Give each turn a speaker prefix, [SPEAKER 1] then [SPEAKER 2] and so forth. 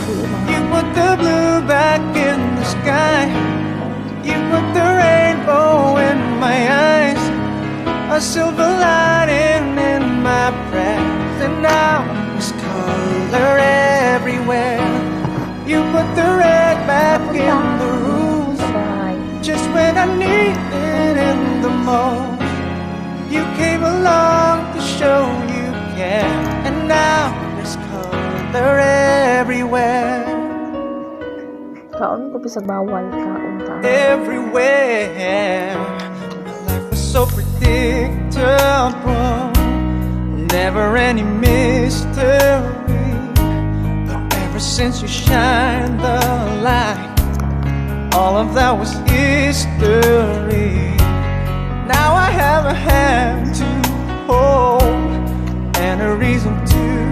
[SPEAKER 1] You put the blue back in the sky. You put the rainbow in my eyes, a silver lining in my breath, and now there's color everywhere. You put the red back in the roof, just when I need it in the most. You came along to show you care, and now there's color everywhere.
[SPEAKER 2] Kaon ko bisag bawal kaon ta.
[SPEAKER 1] Everywhere. My life was so predictable, never any mystery. But ever since you shined the light, all of that was history. Now I have a hand to hold and a reason to